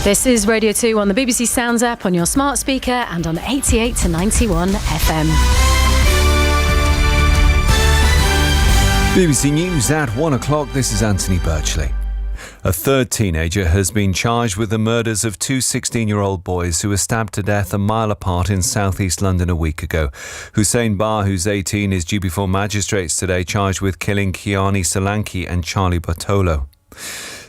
This is Radio 2 on the BBC Sounds app, on your smart speaker and on 88 to 91 FM. BBC News at 1 o'clock. This is Anthony Birchley. A third teenager has been charged with the murders of two 16-year-old boys who were stabbed to death a mile apart in southeast London a week ago. Hussein Bar, who's 18, is due before magistrates today, charged with killing Kiani Solanki and Charlie Bartolo.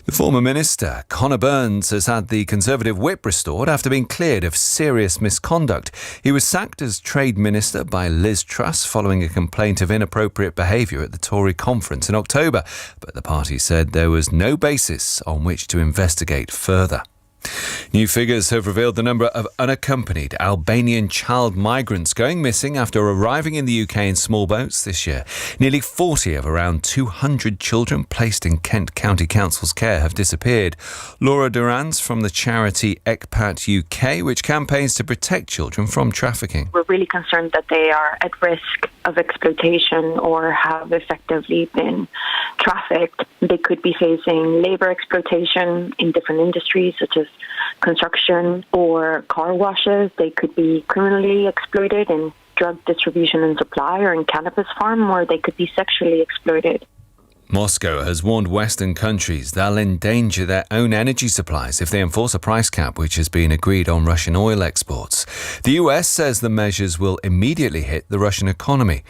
The former minister, Conor Burns, has had the Conservative whip restored after being cleared of serious misconduct. He was sacked as Trade Minister by Liz Truss following a complaint of inappropriate behaviour at the Tory conference in October, but the party said there was no basis on which to investigate further. New figures have revealed the number of unaccompanied Albanian child migrants going missing after arriving in the UK in small boats this year. Nearly 40 of around 200 children placed in Kent County Council's care have disappeared. Laura Durans from the charity ECPAT UK, which campaigns to protect children from trafficking. We're really concerned that they are at risk of exploitation or have effectively been trafficked. They could be facing labour exploitation in different industries such as construction or car washes. They could be criminally exploited in drug distribution and supply or in cannabis farm, or they could be sexually exploited. Moscow has warned Western countries they'll endanger their own energy supplies if they enforce a price cap which has been agreed on Russian oil exports. The US says the measures will immediately hit the Russian economy.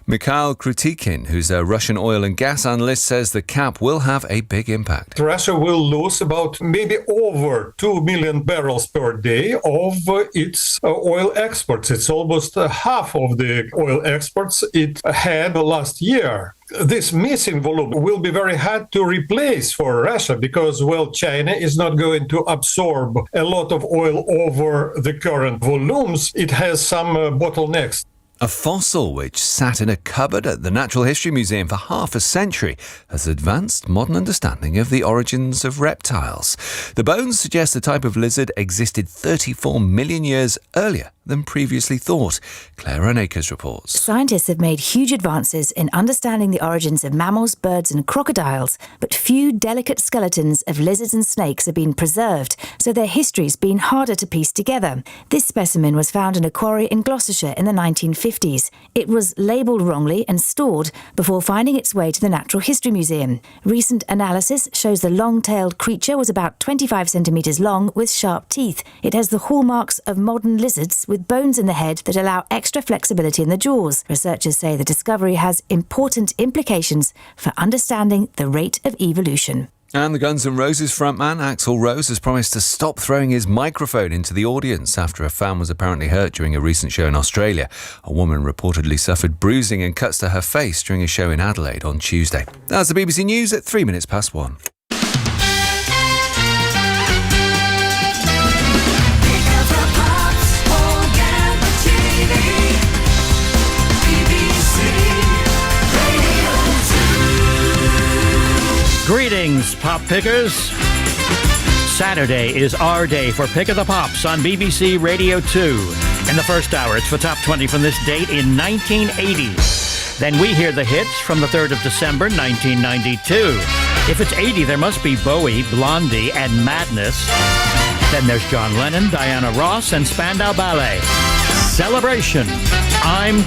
Mikhail Krutikin, who's a Russian oil and gas analyst, says the cap will have a big impact. Russia will lose about maybe over 2 million barrels per day of its oil exports. It's almost half of the oil exports it had last year. This missing volume will be very hard to replace for Russia because, well, China is not going to absorb a lot of oil over the current volumes. It has some bottlenecks. A fossil which sat in a cupboard at the Natural History Museum for half a century has advanced modern understanding of the origins of reptiles. The bones suggest the type of lizard existed 34 million years earlier than previously thought. Claire Ronacres reports. Scientists have made huge advances in understanding the origins of mammals, birds and crocodiles, but few delicate skeletons of lizards and snakes have been preserved, so their history's been harder to piece together. This specimen was found in a quarry in Gloucestershire in the 1950s. It was labelled wrongly and stored before finding its way to the Natural History Museum. Recent analysis shows the long-tailed creature was about 25 centimetres long with sharp teeth. It has the hallmarks of modern lizards with bones in the head that allow extra flexibility in the jaws. Researchers say the discovery has important implications for understanding the rate of evolution. And the Guns N' Roses frontman Axl Rose has promised to stop throwing his microphone into the audience after a fan was apparently hurt during a recent show in Australia. A woman reportedly suffered bruising and cuts to her face during a show in Adelaide on Tuesday. That's the BBC News at 3 minutes past 1. Greetings, Pop Pickers. Saturday is our day for Pick of the Pops on BBC Radio 2. In the first hour, it's the top 20 from this date in 1980. Then we hear the hits from the 3rd of December, 1992. If it's 80, there must be Bowie, Blondie, and Madness. Then there's John Lennon, Diana Ross, and Spandau Ballet. Celebration. I'm